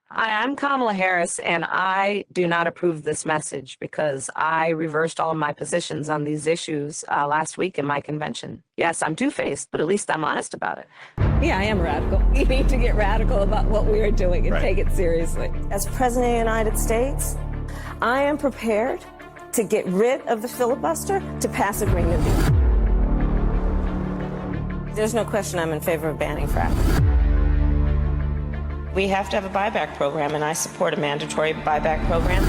Hi, I'm Kamala Harris, and I do not approve this message because I reversed all of my positions on these issues last week in my convention. Yes, I'm two-faced, but at least I'm honest about it. Yeah, I am radical. We need to get radical about what we are doing and take it seriously. As President of the United States, I am prepared to get rid of the filibuster to pass a Green New Deal. There's no question I'm in favor of banning fracking. We have to have a buyback program, and I support a mandatory buyback program.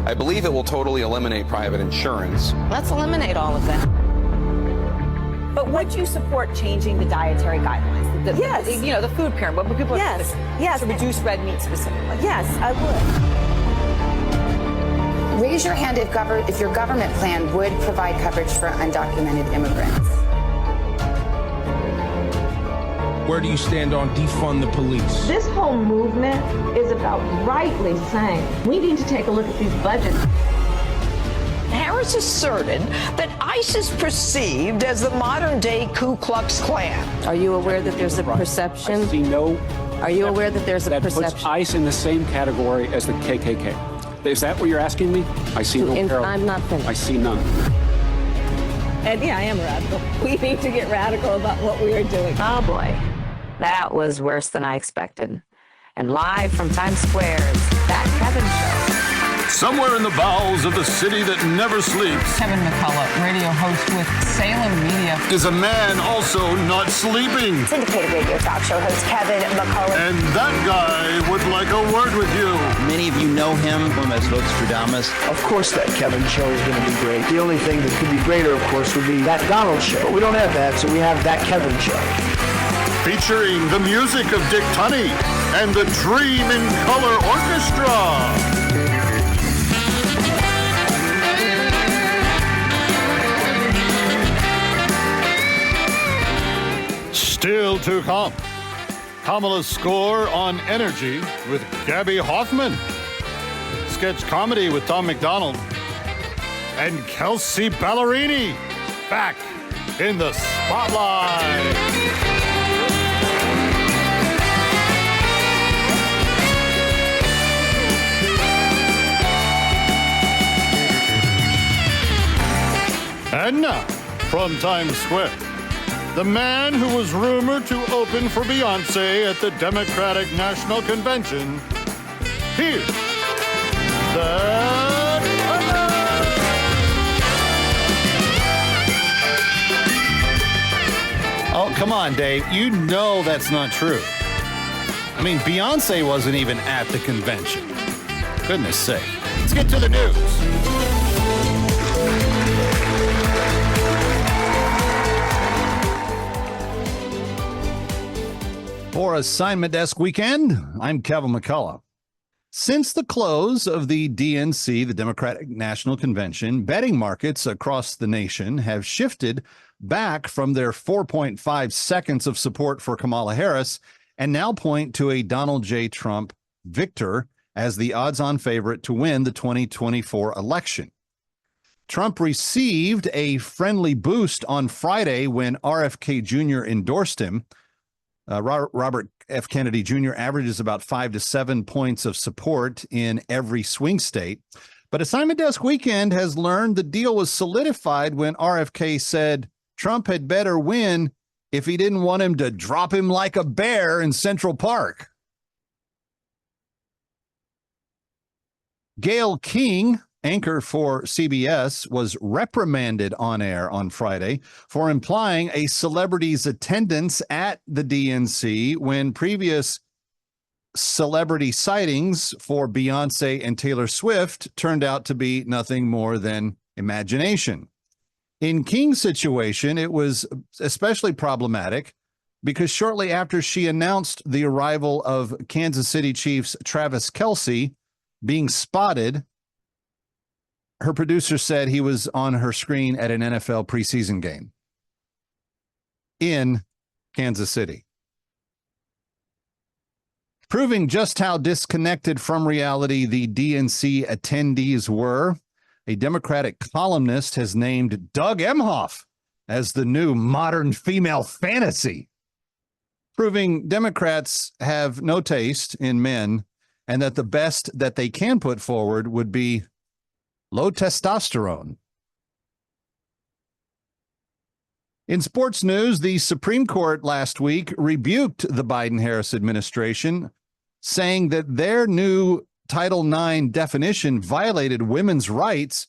I believe it will totally eliminate private insurance. Let's eliminate all of that. But would you support changing the dietary guidelines? Yes. The food pyramid, what people Yes. to reduce red meat specifically. Yes, I would. Raise your hand if your government plan would provide coverage for undocumented immigrants. Where do you stand on defund the police? This whole movement is about rightly saying we need to take a look at these budgets. Harris asserted that ICE is perceived as the modern-day Ku Klux Klan. Are you aware that there's a perception? I see no. Are you aware that there's a that perception? puts ICE in the same category as the KKK? Is that what you're asking me? I see no parallel. I'm not finished. I see none. And yeah, I am radical. We need to get radical about what we are doing. Oh boy, that was worse than I expected. And live from Times Square is That Kevin Show. Somewhere in the bowels of the city that never sleeps, Kevin McCullough, radio host with Salem Media, is a man also not sleeping. Syndicated radio talk show host Kevin McCullough. And that guy would like a word with you. Many of you know him as Vostradamus. Of course that Kevin show is going to be great. The only thing that could be greater, of course, would be That Donald show. But we don't have that, so we have That Kevin show. Featuring the music of Dick Tunney and the Dream in Color Orchestra. Still to come, Kamala's score on Energy with Gabby Hoffman, sketch comedy with Tom McDonald, and Kelsey Ballerini back in the spotlight. And now, from Times Square, the man who was rumored to open for Beyonce at the Democratic National Convention, here's That Kevin! Oh, come on, Dave. You know that's not true. I mean, Beyonce wasn't even at the convention. Goodness sake. Let's get to the news. For Assignment Desk Weekend, I'm Kevin McCullough. Since the close of the DNC, the Democratic National Convention, betting markets across the nation have shifted back from their 4.5 seconds of support for Kamala Harris and now point to a Donald J. Trump victor as the odds-on favorite to win the 2024 election. Trump received a friendly boost on Friday when RFK Jr. endorsed him. Robert F. Kennedy Jr. averages about 5 to 7 points of support in every swing state. But Assignment Desk Weekend has learned the deal was solidified when RFK said Trump had better win if he didn't want him to drop him like a bear in Central Park. Gayle King, anchor for CBS, was reprimanded on air on Friday for implying a celebrity's attendance at the DNC when previous celebrity sightings for Beyonce and Taylor Swift turned out to be nothing more than imagination. In King's situation, it was especially problematic because shortly after she announced the arrival of Kansas City Chiefs Travis Kelce being spotted, her producer said he was on her screen at an NFL preseason game in Kansas City. Proving just how disconnected from reality the DNC attendees were, a Democratic columnist has named Doug Emhoff as the new modern female fantasy. proving Democrats have no taste in men and that the best that they can put forward would be low testosterone. In sports news, the Supreme Court last week rebuked the Biden-Harris administration, saying that their new Title IX definition violated women's rights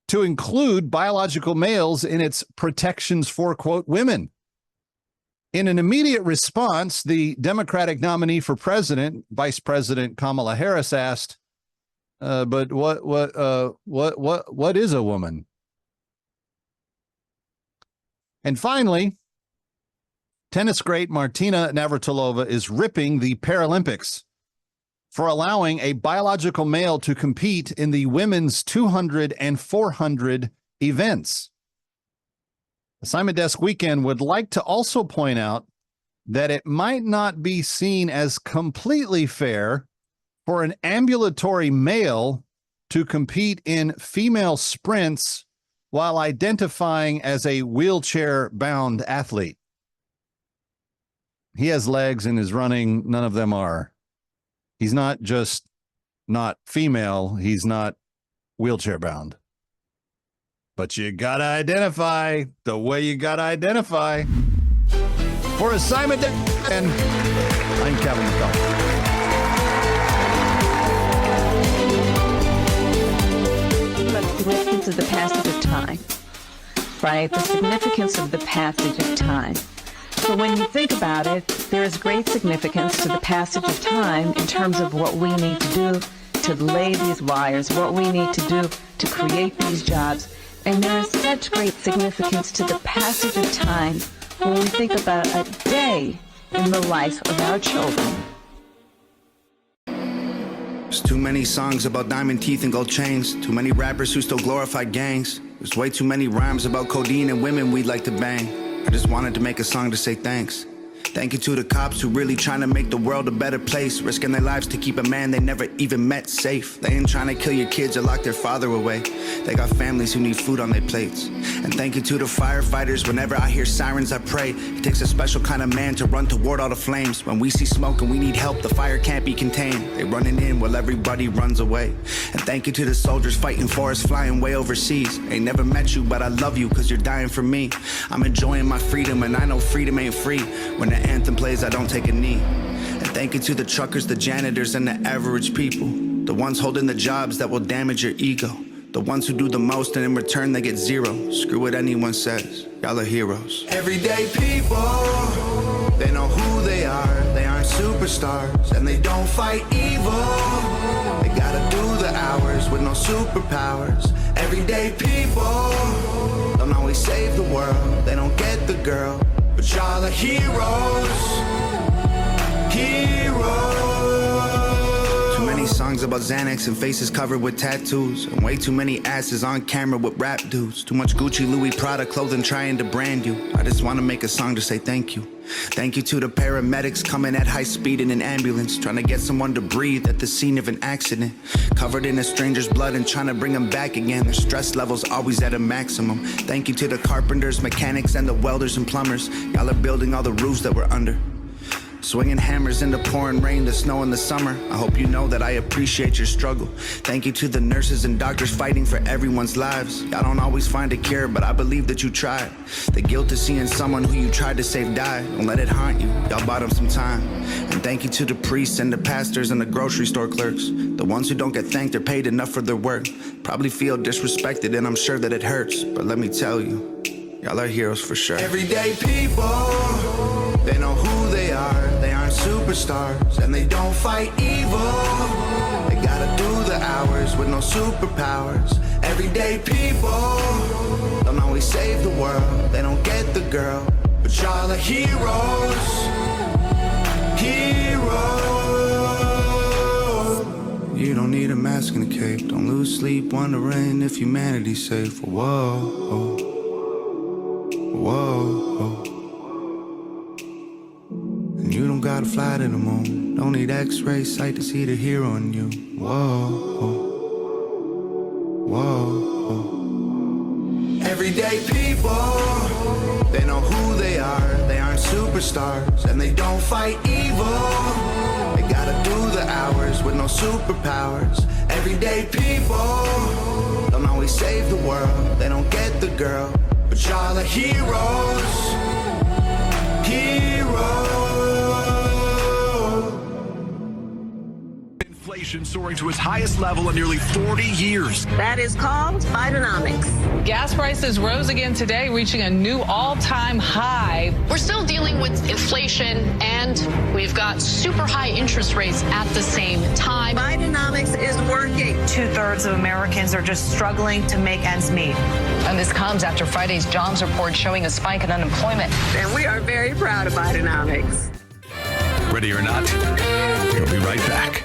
to include biological males in its protections for, quote, women. In an immediate response, the Democratic nominee for president, Vice President Kamala Harris, asked, "But what is a woman?" And finally, tennis great Martina Navratilova is ripping the Paralympics for allowing a biological male to compete in the women's 200 and 400 events. Assignment Desk Weekend would like to also point out that it might not be seen as completely fair for an ambulatory male to compete in female sprints while identifying as a wheelchair-bound athlete. He has legs and is running. None of them are. He's not just not female. He's not wheelchair-bound. But you got to identify the way you got to identify. For Assignment Day, and I'm Kevin McCullough. The significance of the passage of time, right? The significance of the passage of time. So when you think about it, there is great significance to the passage of time in terms of what we need to do to lay these wires, what we need to do to create these jobs. And there is such great significance to the passage of time when we think about a day in the life of our children. There's too many songs about diamond teeth and gold chains. Too many rappers who still glorify gangs. There's way too many rhymes about codeine and women we'd like to bang. I just wanted to make a song to say thanks. Thank you to the cops who really trying to make the world a better place, risking their lives to keep a man they never even met safe. They ain't trying to kill your kids or lock their father away. They got families who need food on their plates. And thank you to the firefighters. Whenever I hear sirens, I pray. It takes a special kind of man to run toward all the flames. When we see smoke and we need help, the fire can't be contained. They running in while everybody runs away. And thank you to the soldiers fighting for us, flying way overseas. Ain't never met you, but I love you because you're dying for me. I'm enjoying my freedom, and I know freedom ain't free. When the anthem plays, I don't take a knee. And thank you to the truckers, the janitors, and the average people. The ones holding the jobs that will damage your ego. The ones who do the most and in return they get zero. Screw what anyone says, y'all are heroes. Everyday people, they know who they are. They aren't superstars and they don't fight evil. They gotta do the hours with no superpowers. Everyday people don't always save the world. They don't get the girl, but y'all are heroes. Heroes. Too many songs about Xanax and faces covered with tattoos, and way too many asses on camera with rap dudes. Too much Gucci, Louis, Prada clothing trying to brand you. I just want to make a song to say thank you. Thank you to the paramedics coming at high speed in an ambulance, trying to get someone to breathe at the scene of an accident. Covered in a stranger's blood and trying to bring them back again. Their stress levels always at a maximum. Thank you to the carpenters, mechanics, and the welders and plumbers. Y'all are building all the roofs that we're under. Swinging hammers in the pouring rain, the snow in the summer. I hope you know that I appreciate your struggle. Thank you to the nurses and doctors fighting for everyone's lives. Y'all don't always find a cure, but I believe that you tried. The guilt of seeing someone who you tried to save die, don't let it haunt you. Y'all bought them some time. And thank you to the priests and the pastors and the grocery store clerks. The ones who don't get thanked or paid enough for their work. Probably feel disrespected and I'm sure that it hurts. But let me tell you, y'all are heroes for sure. Everyday people, they know who they are. They aren't superstars and they don't fight evil. They gotta do the hours with no superpowers. Everyday people don't always save the world. They don't get the girl, but y'all are heroes. Heroes. You don't need a mask and a cape. Don't lose sleep wondering if humanity's safe. Whoa, whoa. And you don't gotta fly to the moon. Don't need x-ray sight to see the hero in you. Whoa, whoa. Everyday people, they know who they are. They aren't superstars and they don't fight evil. They gotta do the hours with no superpowers. Everyday people don't always save the world. They don't get the girl, but y'all are heroes. Inflation soaring to its highest level in nearly 40 years. That is called Bidenomics. Gas prices rose again today, reaching a new all-time high. We're still dealing with inflation, and we've got super high interest rates at the same time. Bidenomics is working. 2/3 of Americans are just struggling to make ends meet. And this comes after Friday's jobs report showing a spike in unemployment. And we are very proud of Bidenomics. Ready or not, we'll be right back.